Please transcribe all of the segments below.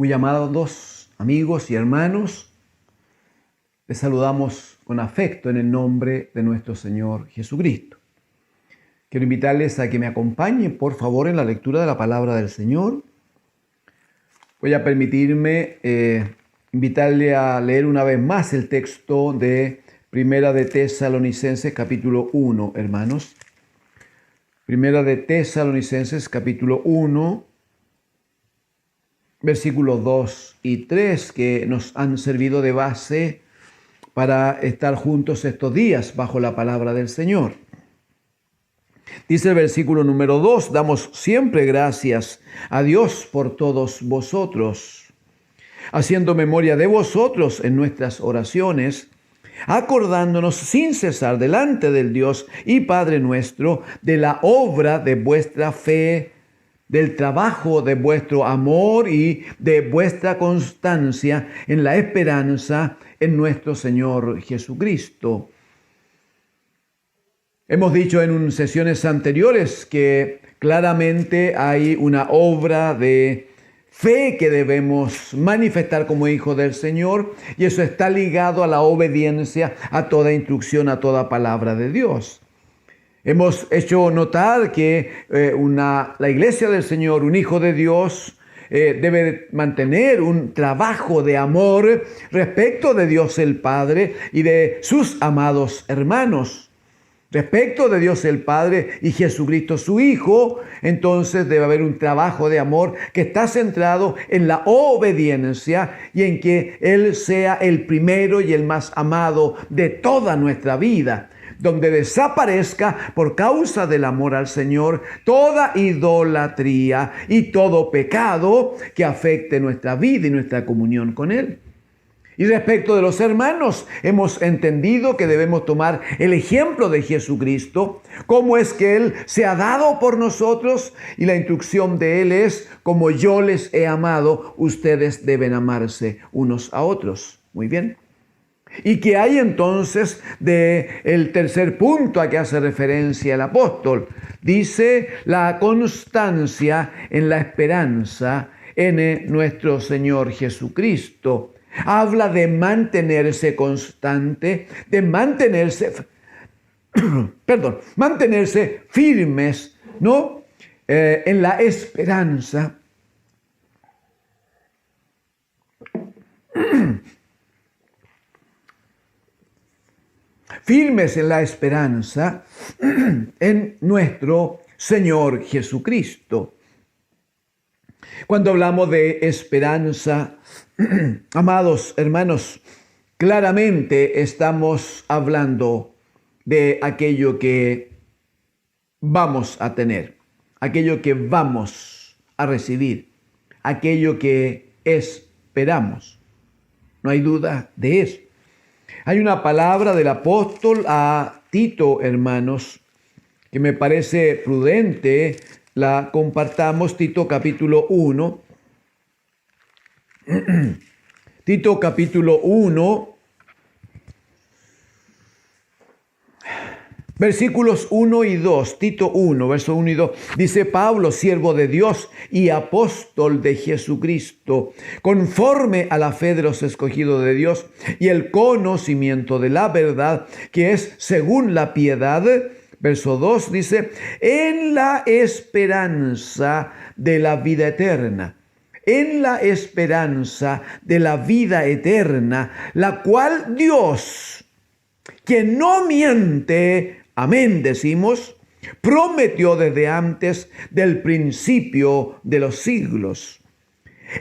Muy amados amigos y hermanos, les saludamos con afecto en el nombre de nuestro Señor Jesucristo. Quiero invitarles a que me acompañen, por favor, en la lectura de la palabra del Señor. Voy a permitirme invitarle a leer una vez más el texto de Primera de Tesalonicenses, capítulo 1, hermanos. Primera de Tesalonicenses, capítulo 1, versículos 2 y 3, que nos han servido de base para estar juntos estos días bajo la palabra del Señor. Dice el versículo número 2, damos siempre gracias a Dios por todos vosotros, haciendo memoria de vosotros en nuestras oraciones, acordándonos sin cesar delante del Dios y Padre nuestro de la obra de vuestra fe, del trabajo de vuestro amor y de vuestra constancia en la esperanza en nuestro Señor Jesucristo. Hemos dicho en sesiones anteriores que claramente hay una obra de fe que debemos manifestar como hijos del Señor, y eso está ligado a la obediencia a toda instrucción, a toda palabra de Dios. Hemos hecho notar que la iglesia del Señor, un hijo de Dios, debe mantener un trabajo de amor respecto de Dios el Padre y de sus amados hermanos. Respecto de Dios el Padre y Jesucristo su Hijo, entonces debe haber un trabajo de amor que está centrado en la obediencia y en que Él sea el primero y el más amado de toda nuestra vida, donde desaparezca por causa del amor al Señor toda idolatría y todo pecado que afecte nuestra vida y nuestra comunión con Él. Y respecto de los hermanos, hemos entendido que debemos tomar el ejemplo de Jesucristo, cómo es que Él se ha dado por nosotros, y la instrucción de Él es: como yo les he amado, ustedes deben amarse unos a otros. Muy bien. ¿Y qué hay entonces del tercer punto a que hace referencia el apóstol? Dice la constancia en la esperanza en nuestro Señor Jesucristo. Habla de mantenerse constante, de mantenerse firmes, ¿no? En la esperanza. Firmes en la esperanza en nuestro Señor Jesucristo. Cuando hablamos de esperanza, amados hermanos, claramente estamos hablando de aquello que vamos a tener, aquello que vamos a recibir, aquello que esperamos. No hay duda de eso. Hay una palabra del apóstol a Tito, hermanos, que me parece prudente la compartamos. Tito capítulo 1. Tito capítulo 1, versículos 1 y 2. Tito 1, verso 1 y 2. Dice: Pablo, siervo de Dios y apóstol de Jesucristo, conforme a la fe de los escogidos de Dios y el conocimiento de la verdad, que es según la piedad. Verso 2 dice: en la esperanza de la vida eterna. En la esperanza de la vida eterna, la cual Dios, que no miente, amén decimos, prometió desde antes del principio de los siglos.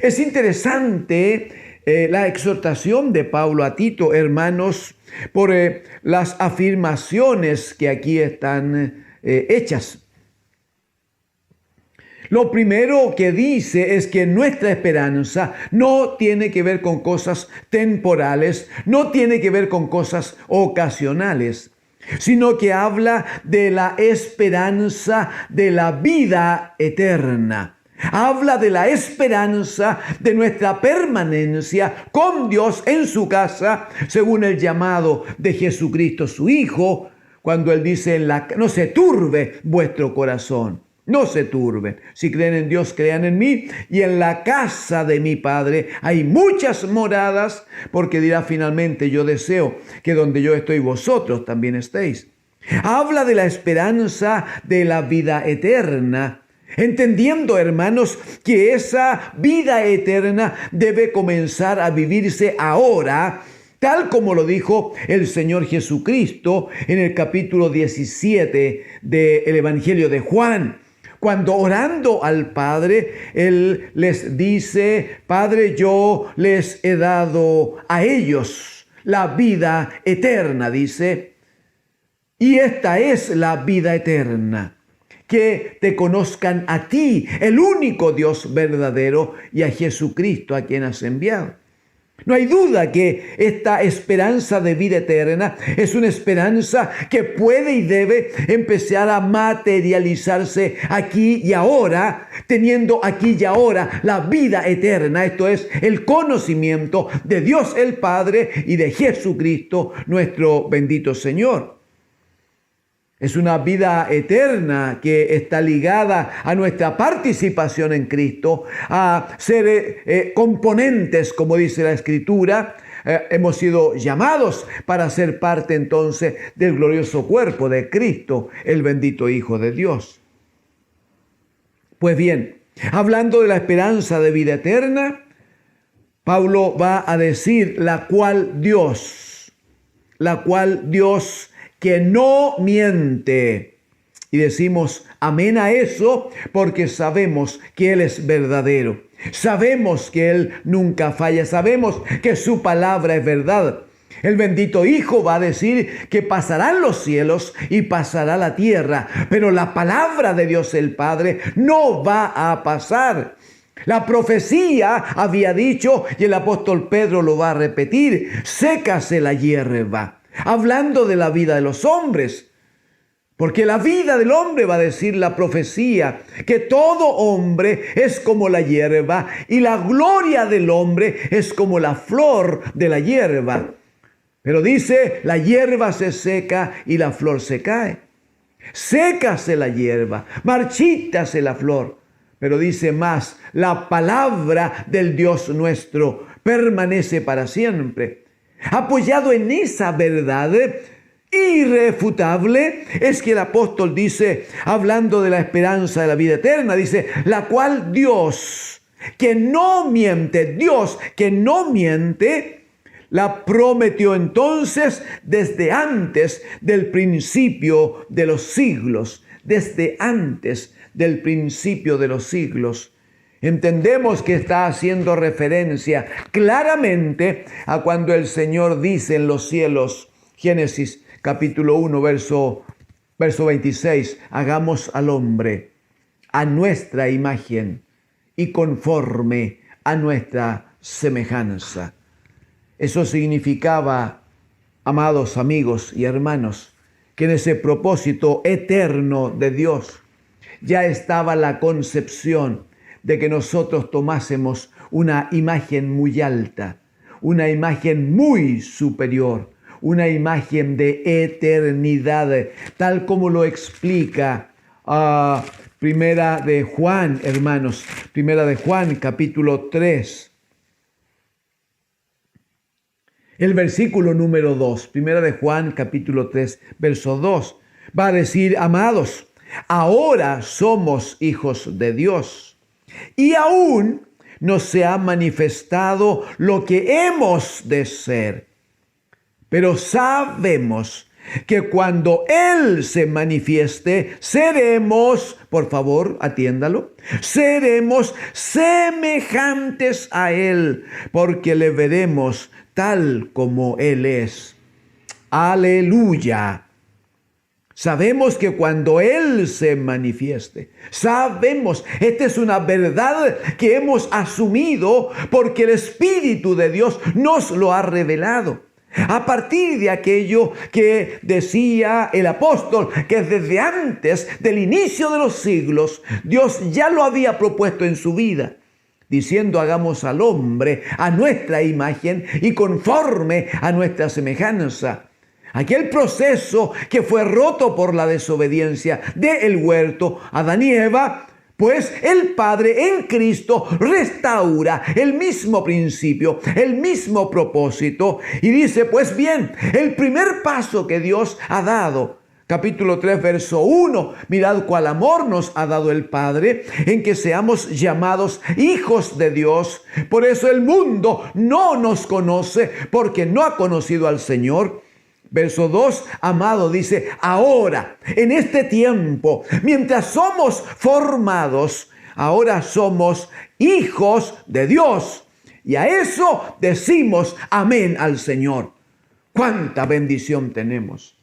Es interesante la exhortación de Pablo a Tito, hermanos, por las afirmaciones que aquí están hechas. Lo primero que dice es que nuestra esperanza no tiene que ver con cosas temporales, no tiene que ver con cosas ocasionales, sino que habla de la esperanza de la vida eterna. Habla de la esperanza de nuestra permanencia con Dios en su casa, según el llamado de Jesucristo su Hijo, cuando Él dice: no se turbe vuestro corazón. No se turben. Si creen en Dios, crean en mí. Y en la casa de mi Padre hay muchas moradas, porque dirá finalmente, yo deseo que donde yo estoy, vosotros también estéis. Habla de la esperanza de la vida eterna, entendiendo, hermanos, que esa vida eterna debe comenzar a vivirse ahora, tal como lo dijo el Señor Jesucristo en el capítulo 17 del Evangelio de Juan. Cuando orando al Padre, Él les dice, Padre, yo les he dado a ellos la vida eterna, dice. Y esta es la vida eterna, que te conozcan a ti, el único Dios verdadero, y a Jesucristo a quien has enviado. No hay duda que esta esperanza de vida eterna es una esperanza que puede y debe empezar a materializarse aquí y ahora, teniendo aquí y ahora la vida eterna. Esto es el conocimiento de Dios el Padre y de Jesucristo, nuestro bendito Señor. Es una vida eterna que está ligada a nuestra participación en Cristo, a ser componentes, como dice la Escritura. Hemos sido llamados para ser parte entonces del glorioso cuerpo de Cristo, el bendito Hijo de Dios. Pues bien, hablando de la esperanza de vida eterna, Pablo va a decir la cual Dios que no miente. Y decimos amén a eso porque sabemos que Él es verdadero. Sabemos que Él nunca falla. Sabemos que su palabra es verdad. El bendito Hijo va a decir que pasarán los cielos y pasará la tierra, pero la palabra de Dios el Padre no va a pasar. La profecía había dicho, y el apóstol Pedro lo va a repetir, sécase la hierba. Hablando de la vida de los hombres, porque la vida del hombre, va a decir la profecía, que todo hombre es como la hierba y la gloria del hombre es como la flor de la hierba. Pero dice, la hierba se seca y la flor se cae. Sécase la hierba, marchítase la flor. Pero dice más, la palabra del Dios nuestro permanece para siempre. Apoyado en esa verdad irrefutable, es que el apóstol dice, hablando de la esperanza de la vida eterna, dice, la cual Dios que no miente, la prometió entonces desde antes del principio de los siglos, desde antes del principio de los siglos. Entendemos que está haciendo referencia claramente a cuando el Señor dice en los cielos, Génesis capítulo 1, verso 26, hagamos al hombre a nuestra imagen y conforme a nuestra semejanza. Eso significaba, amados amigos y hermanos, que en ese propósito eterno de Dios ya estaba la concepción de que nosotros tomásemos una imagen muy alta, una imagen muy superior, una imagen de eternidad, tal como lo explica Primera de Juan, hermanos, Primera de Juan, capítulo 3. El versículo número 2, Primera de Juan, capítulo 3, verso 2, va a decir, amados, ahora somos hijos de Dios. Y aún no se ha manifestado lo que hemos de ser. Pero sabemos que cuando Él se manifieste, seremos, por favor, atiéndalo, seremos semejantes a Él, porque le veremos tal como Él es. Aleluya. Sabemos que cuando Él se manifieste, sabemos, esta es una verdad que hemos asumido porque el Espíritu de Dios nos lo ha revelado. A partir de aquello que decía el apóstol, que desde antes del inicio de los siglos, Dios ya lo había propuesto en su vida, diciendo, hagamos al hombre a nuestra imagen y conforme a nuestra semejanza. Aquel proceso que fue roto por la desobediencia del huerto, Adán y Eva, pues el Padre en Cristo restaura el mismo principio, el mismo propósito. Y dice, pues bien, el primer paso que Dios ha dado, capítulo 3, verso 1, mirad cuál amor nos ha dado el Padre, en que seamos llamados hijos de Dios. Por eso el mundo no nos conoce, porque no ha conocido al Señor. Verso 2, amado, dice, ahora, en este tiempo, mientras somos formados, ahora somos hijos de Dios. Y a eso decimos amén al Señor. ¡Cuánta bendición tenemos!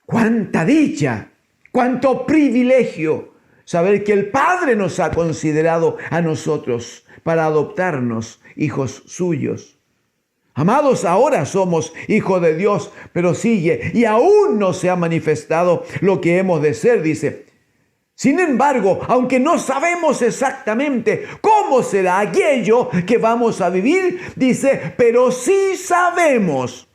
¡Cuánta dicha! ¡Cuánto privilegio! Saber que el Padre nos ha considerado a nosotros para adoptarnos hijos suyos. Amados, ahora somos hijos de Dios, pero sigue, y aún no se ha manifestado lo que hemos de ser, dice. Sin embargo, aunque no sabemos exactamente cómo será aquello que vamos a vivir, dice, pero sí sabemos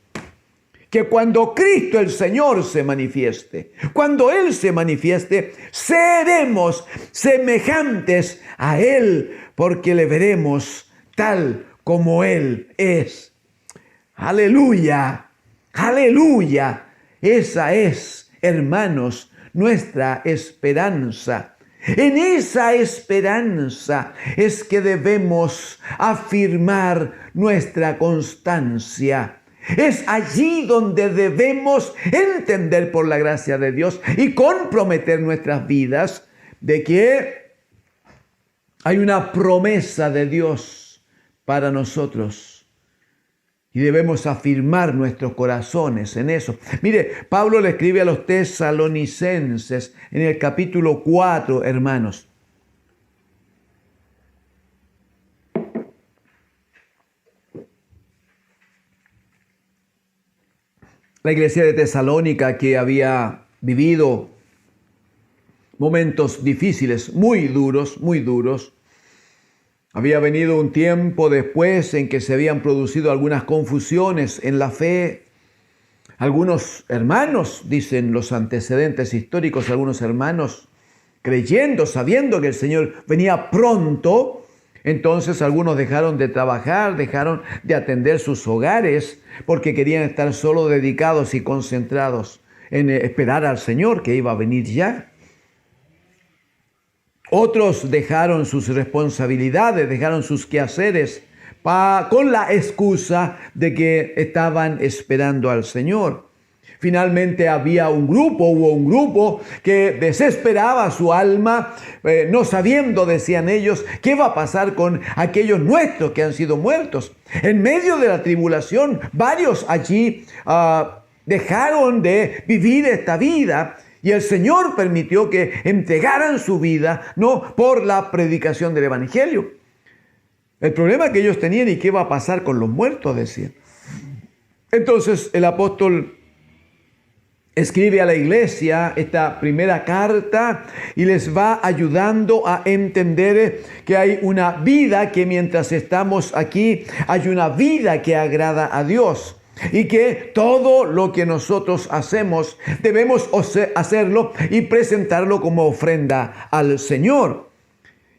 que cuando Cristo el Señor se manifieste, cuando Él se manifieste, seremos semejantes a Él, porque le veremos tal como Él es. Aleluya, aleluya. Esa es, hermanos, nuestra esperanza. En esa esperanza es que debemos afirmar nuestra constancia. Es allí donde debemos entender por la gracia de Dios y comprometer nuestras vidas de que hay una promesa de Dios para nosotros. Y debemos afirmar nuestros corazones en eso. Mire, Pablo le escribe a los tesalonicenses en el capítulo 4, hermanos. La iglesia de Tesalónica, que había vivido momentos difíciles, muy duros, había venido un tiempo después en que se habían producido algunas confusiones en la fe. Algunos hermanos, dicen los antecedentes históricos, algunos hermanos creyendo, sabiendo que el Señor venía pronto, entonces algunos dejaron de trabajar, dejaron de atender sus hogares porque querían estar solo dedicados y concentrados en esperar al Señor que iba a venir ya. Otros dejaron sus responsabilidades, dejaron sus quehaceres con la excusa de que estaban esperando al Señor. Finalmente hubo un grupo que desesperaba su alma, no sabiendo, decían ellos, qué va a pasar con aquellos nuestros que han sido muertos. En medio de la tribulación, varios allí dejaron de vivir esta vida. Y el Señor permitió que entregaran su vida, no por la predicación del Evangelio. El problema que ellos tenían, ¿y qué va a pasar con los muertos?, decían. Entonces el apóstol escribe a la iglesia esta primera carta y les va ayudando a entender que hay una vida que mientras estamos aquí, hay una vida que agrada a Dios. Y que todo lo que nosotros hacemos debemos hacerlo y presentarlo como ofrenda al Señor.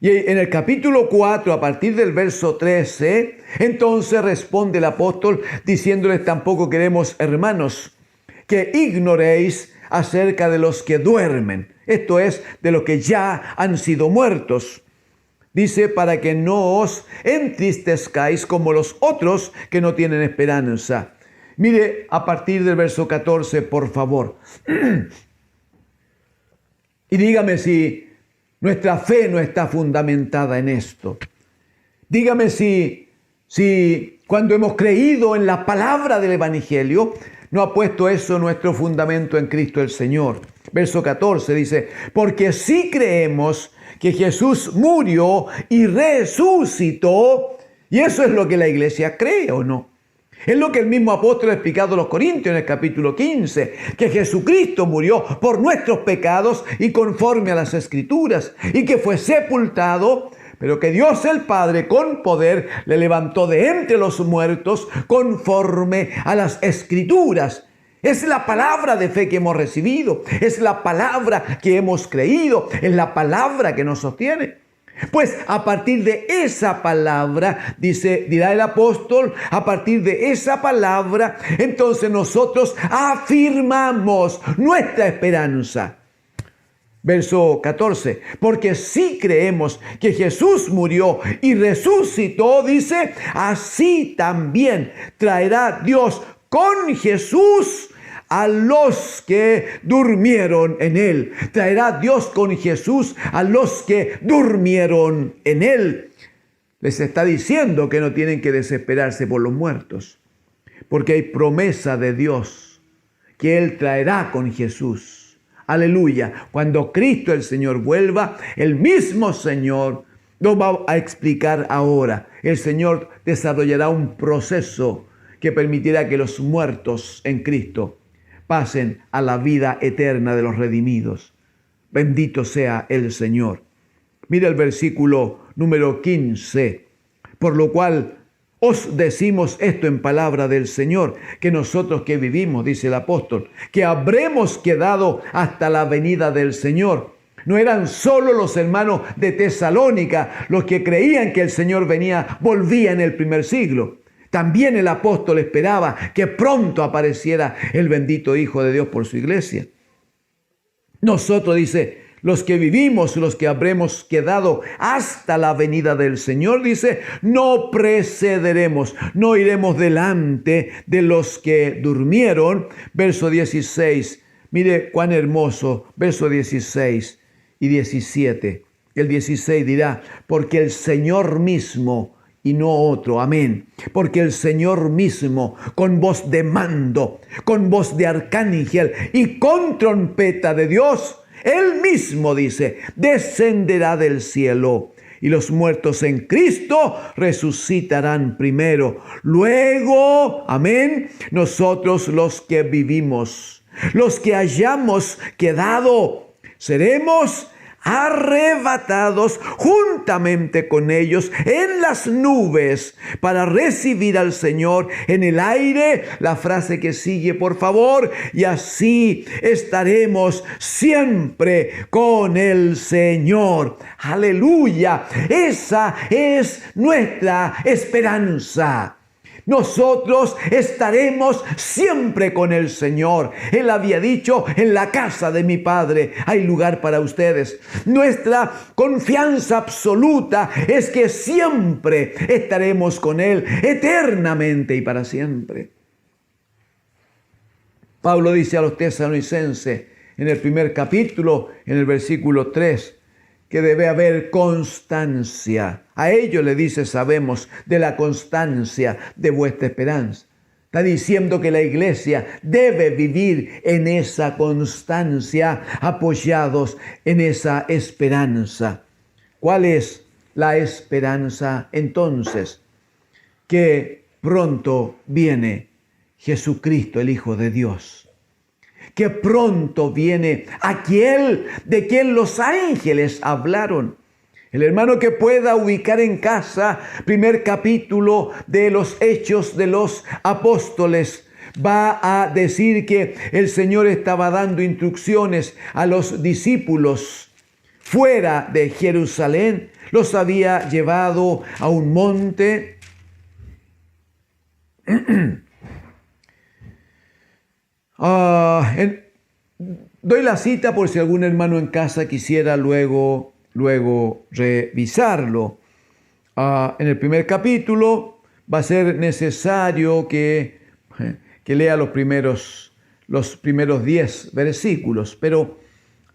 Y en el capítulo 4, a partir del verso 13, entonces responde el apóstol diciéndoles: tampoco queremos, hermanos, que ignoréis acerca de los que duermen, esto es, de los que ya han sido muertos. Dice, para que no os entristezcáis como los otros que no tienen esperanza. Mire, a partir del verso 14, por favor. Y dígame si nuestra fe no está fundamentada en esto. Dígame si cuando hemos creído en la palabra del Evangelio, no ha puesto eso nuestro fundamento en Cristo el Señor. Verso 14 dice, porque si creemos que Jesús murió y resucitó, y eso es lo que la iglesia cree, ¿o no? Es lo que el mismo apóstol ha explicado a los Corintios en el capítulo 15, que Jesucristo murió por nuestros pecados y conforme a las Escrituras, y que fue sepultado, pero que Dios el Padre con poder le levantó de entre los muertos conforme a las Escrituras. Es la palabra de fe que hemos recibido, es la palabra que hemos creído, es la palabra que nos sostiene. Pues a partir de esa palabra, dirá el apóstol, a partir de esa palabra, entonces nosotros afirmamos nuestra esperanza. Verso 14, porque si creemos que Jesús murió y resucitó, dice, así también traerá Dios con Jesús a los que durmieron en Él. Traerá Dios con Jesús a los que durmieron en Él. Les está diciendo que no tienen que desesperarse por los muertos, porque hay promesa de Dios que Él traerá con Jesús. Aleluya. Cuando Cristo el Señor vuelva, el mismo Señor nos va a explicar ahora. El Señor desarrollará un proceso que permitirá que los muertos en Cristo pasen a la vida eterna de los redimidos. Bendito sea el Señor. Mira el versículo número 15. Por lo cual os decimos esto en palabra del Señor, que nosotros que vivimos, dice el apóstol, que habremos quedado hasta la venida del Señor. No eran solo los hermanos de Tesalónica los que creían que el Señor volvía en el primer siglo. También el apóstol esperaba que pronto apareciera el bendito Hijo de Dios por su iglesia. Nosotros, dice, los que vivimos, los que habremos quedado hasta la venida del Señor, dice, no precederemos, no iremos delante de los que durmieron. Verso 16, mire cuán hermoso, verso 16 y 17. El 16 dirá, porque el Señor mismo, y no otro, amén. Porque el Señor mismo, con voz de mando, con voz de arcángel y con trompeta de Dios, Él mismo, dice, descenderá del cielo. Y los muertos en Cristo resucitarán primero. Luego, amén, nosotros los que vivimos, los que hayamos quedado, seremos arrebatados juntamente con ellos en las nubes para recibir al Señor en el aire. La frase que sigue, por favor, y así estaremos siempre con el Señor. Aleluya. Esa es nuestra esperanza. Nosotros estaremos siempre con el Señor. Él había dicho, en la casa de mi Padre hay lugar para ustedes. Nuestra confianza absoluta es que siempre estaremos con Él, eternamente y para siempre. Pablo dice a los tesalonicenses en el primer capítulo, en el versículo 3, que debe haber constancia. A ellos le dice, sabemos de la constancia de vuestra esperanza. Está diciendo que la iglesia debe vivir en esa constancia, apoyados en esa esperanza. ¿Cuál es la esperanza entonces? Que pronto viene Jesucristo, el Hijo de Dios. Que pronto viene aquel de quien los ángeles hablaron. El hermano que pueda ubicar en casa, primer capítulo de los Hechos de los Apóstoles, va a decir que el Señor estaba dando instrucciones a los discípulos fuera de Jerusalén. Los había llevado a un monte. Doy la cita por si algún hermano en casa quisiera luego revisarlo. En el primer capítulo va a ser necesario que lea los primeros 10 versículos, pero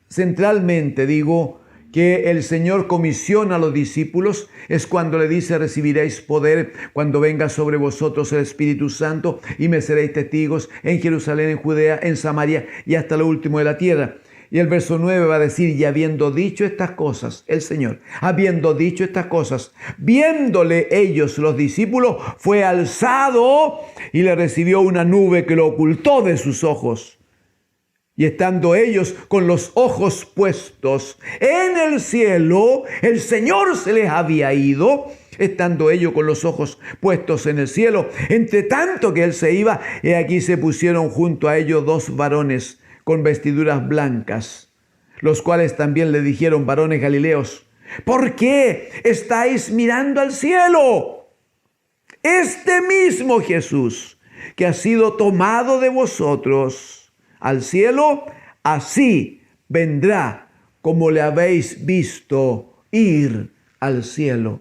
centralmente digo que el Señor comisiona a los discípulos es cuando le dice: recibiréis poder cuando venga sobre vosotros el Espíritu Santo y me seréis testigos en Jerusalén, en Judea, en Samaria y hasta lo último de la tierra. Y el verso 9 va a decir: y habiendo dicho estas cosas, el Señor, habiendo dicho estas cosas, viéndole ellos, los discípulos, fue alzado y le recibió una nube que lo ocultó de sus ojos. Y estando ellos con los ojos puestos en el cielo, el Señor se les había ido. Estando ellos con los ojos puestos en el cielo, entre tanto que él se iba, he aquí se pusieron junto a ellos dos varones con vestiduras blancas, los cuales también le dijeron: varones Galileos, ¿por qué estáis mirando al cielo? Este mismo Jesús que ha sido tomado de vosotros al cielo, así vendrá como le habéis visto ir al cielo.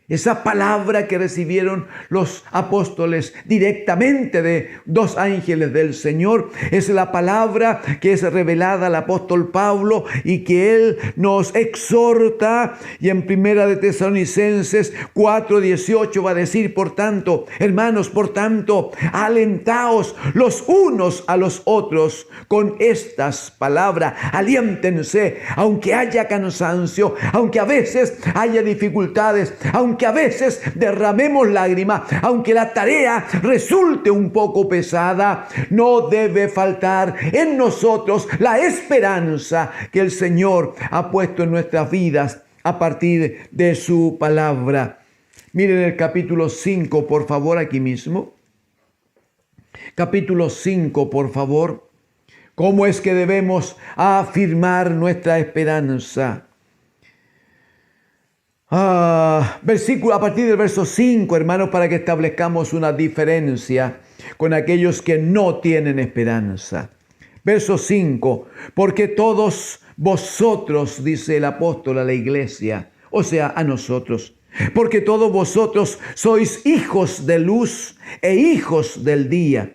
Esa palabra que recibieron los apóstoles directamente de dos ángeles del Señor es la palabra que es revelada al apóstol Pablo y que él nos exhorta. Y en Primera de Tesalonicenses 4:18 va a decir: por tanto, hermanos, por tanto, alentaos los unos a los otros con estas palabras. Aliéntense, aunque haya cansancio, aunque a veces haya dificultades, aunque a veces derramemos lágrimas, aunque la tarea resulte un poco pesada, no debe faltar en nosotros la esperanza que el Señor ha puesto en nuestras vidas a partir de su palabra. Miren el capítulo 5, por favor, aquí mismo. Capítulo 5, por favor. ¿Cómo es que debemos afirmar nuestra esperanza? A partir del verso 5, hermanos, para que establezcamos una diferencia con aquellos que no tienen esperanza. Verso 5, porque todos vosotros, dice el apóstol a la iglesia, o sea, a nosotros, porque todos vosotros sois hijos de luz e hijos del día.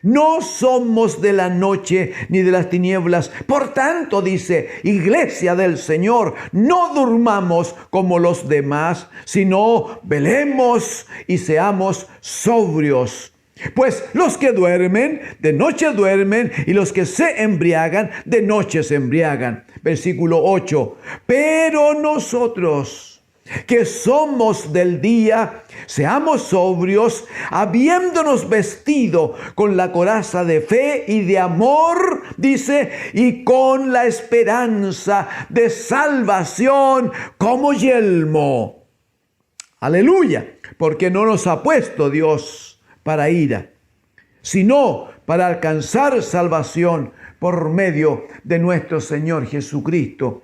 No somos de la noche ni de las tinieblas. Por tanto, dice, iglesia del Señor, no durmamos como los demás, sino velemos y seamos sobrios. Pues los que duermen, de noche duermen, y los que se embriagan, de noche se embriagan. Versículo 8. Pero nosotros, que somos del día, seamos sobrios, habiéndonos vestido con la coraza de fe y de amor, dice, y con la esperanza de salvación como yelmo. Aleluya, porque no nos ha puesto Dios para ira, sino para alcanzar salvación por medio de nuestro Señor Jesucristo.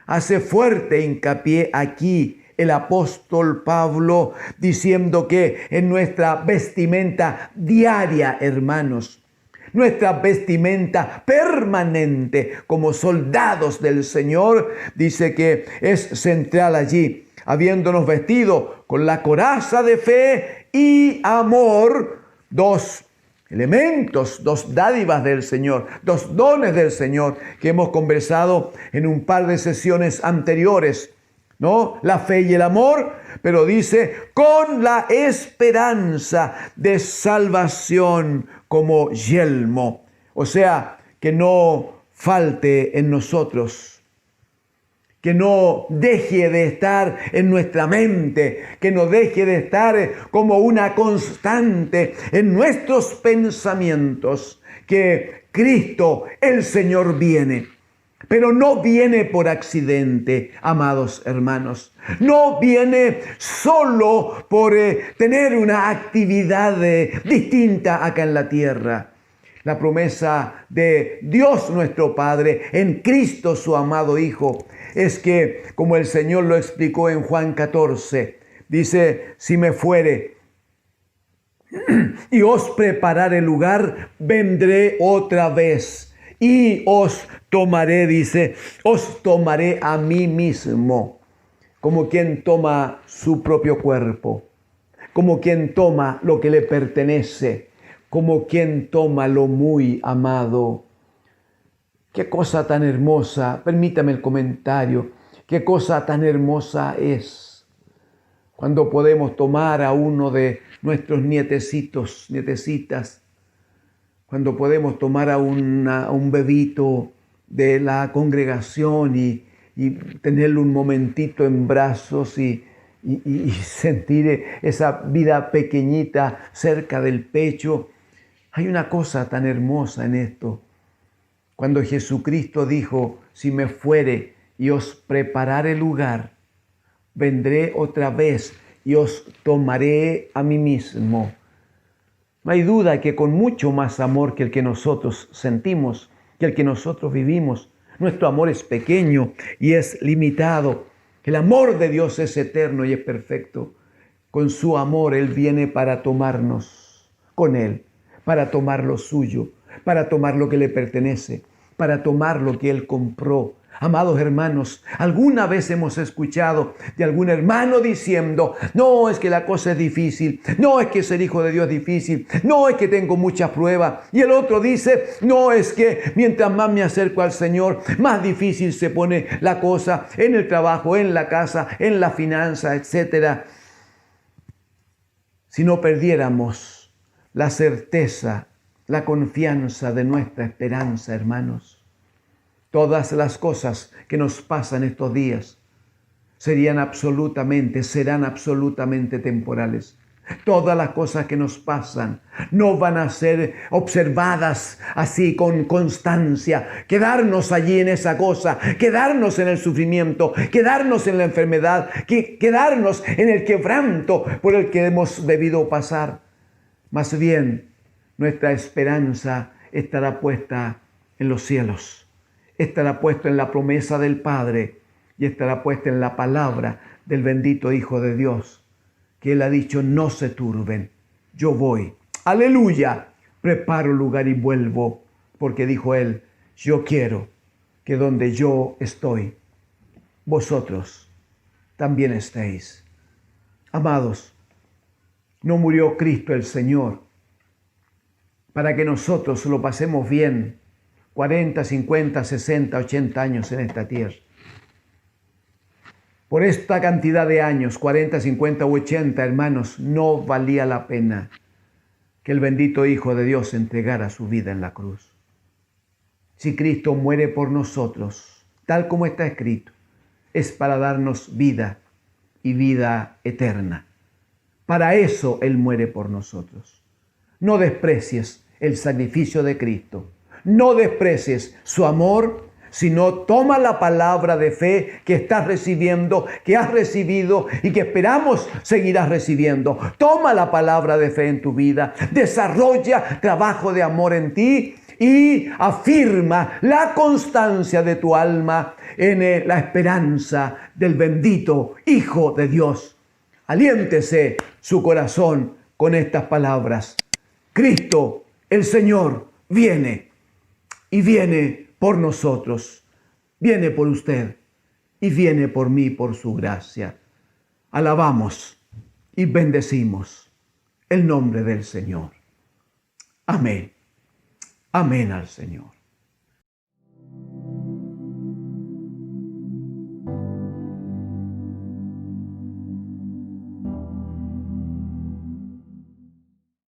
Hace fuerte hincapié aquí el apóstol Pablo diciendo que en nuestra vestimenta diaria, hermanos, nuestra vestimenta permanente como soldados del Señor, dice que es central allí, habiéndonos vestido con la coraza de fe y amor, dos elementos, dos dádivas del Señor, dos dones del Señor que hemos conversado en un par de sesiones anteriores, ¿no? La fe y el amor, pero dice con la esperanza de salvación como yelmo. O sea, que no falte en nosotros, que no deje de estar en nuestra mente, que no deje de estar como una constante en nuestros pensamientos, que Cristo, el Señor, viene. Pero no viene por accidente, amados hermanos. No viene solo por tener una actividad distinta acá en la tierra. La promesa de Dios nuestro Padre en Cristo su amado Hijo es que, como el Señor lo explicó en Juan 14, dice, si me fuere y os preparare lugar, vendré otra vez y os tomaré, dice, os tomaré a mí mismo, como quien toma su propio cuerpo, como quien toma lo que le pertenece, como quien toma lo muy amado. Qué cosa tan hermosa, permítame el comentario, qué cosa tan hermosa es cuando podemos tomar a uno de nuestros nietecitos, nietecitas, cuando podemos tomar a un bebito de la congregación y tenerlo un momentito en brazos y sentir esa vida pequeñita cerca del pecho. Hay una cosa tan hermosa en esto. Cuando Jesucristo dijo, si me fuere y os preparare lugar, vendré otra vez y os tomaré a mí mismo. No hay duda que con mucho más amor que el que nosotros sentimos, que el que nosotros vivimos, nuestro amor es pequeño y es limitado. El amor de Dios es eterno y es perfecto. Con su amor Él viene para tomarnos con Él, para tomar lo suyo, para tomar lo que le pertenece, para tomar lo que Él compró. Amados hermanos, alguna vez hemos escuchado de algún hermano diciendo, no es que la cosa es difícil, no es que ser hijo de Dios es difícil, no es que tengo muchas pruebas. Y el otro dice, no es que mientras más me acerco al Señor, más difícil se pone la cosa en el trabajo, en la casa, en la finanza, etc. Si no perdiéramos la certeza, la confianza de nuestra esperanza, hermanos, todas las cosas que nos pasan estos días serán absolutamente temporales. Todas las cosas que nos pasan no van a ser observadas así con constancia. Quedarnos allí en esa cosa, quedarnos en el sufrimiento, quedarnos en la enfermedad, quedarnos en el quebranto por el que hemos debido pasar. Más bien, nuestra esperanza estará puesta en los cielos. Estará puesto en la promesa del Padre y estará puesta en la palabra del bendito Hijo de Dios, que Él ha dicho, no se turben, yo voy. Aleluya, preparo lugar y vuelvo, porque dijo Él, yo quiero que donde yo estoy, vosotros también estéis. Amados, no murió Cristo el Señor para que nosotros lo pasemos bien 40, 50, 60, 80 años en esta tierra. Por esta cantidad de años, 40, 50 u 80, hermanos, no valía la pena que el bendito Hijo de Dios entregara su vida en la cruz. Si Cristo muere por nosotros, tal como está escrito, es para darnos vida y vida eterna. Para eso Él muere por nosotros. No desprecies el sacrificio de Cristo. No desprecies su amor, sino toma la palabra de fe que estás recibiendo, que has recibido y que esperamos seguirás recibiendo. Toma la palabra de fe en tu vida, desarrolla trabajo de amor en ti y afirma la constancia de tu alma en la esperanza del bendito Hijo de Dios. Aliéntese su corazón con estas palabras. Cristo, el Señor, viene. Y viene por nosotros, viene por usted y viene por mí por su gracia. Alabamos y bendecimos el nombre del Señor. Amén. Amén al Señor.